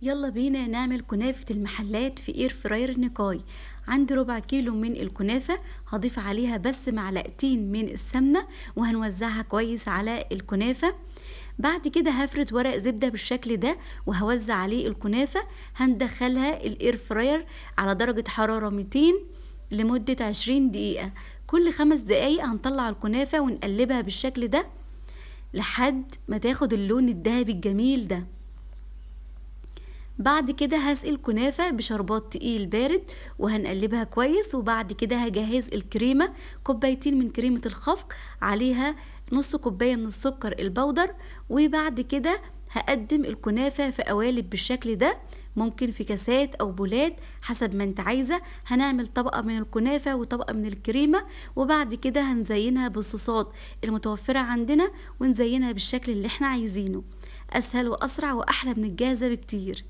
يلا بينا نعمل كنافة المحلات في اير فراير نيكاي. عندي ربع كيلو من الكنافة، هضيف عليها بس معلقتين من السمنة وهنوزعها كويس على الكنافة. بعد كده هفرد ورق زبدة بالشكل ده وهوزع عليه الكنافة. هندخلها الاير فراير على درجة حرارة 200 لمدة 20 دقيقة. كل 5 دقايق هنطلع الكنافة ونقلبها بالشكل ده لحد ما تاخد اللون الذهبي الجميل ده. بعد كده هسقي الكنافة بشربات تقيل بارد وهنقلبها كويس. وبعد كده هجهز الكريمة، كوبايتين من كريمة الخفق، عليها نص كوباية من السكر البودر. وبعد كده هقدم الكنافة في قوالب بالشكل ده، ممكن في كاسات او بولات حسب ما انت عايزة. هنعمل طبقة من الكنافة وطبقة من الكريمة، وبعد كده هنزينها بالصوصات المتوفرة عندنا ونزينها بالشكل اللي احنا عايزينه. اسهل واسرع واحلى من الجاهزة بكتير.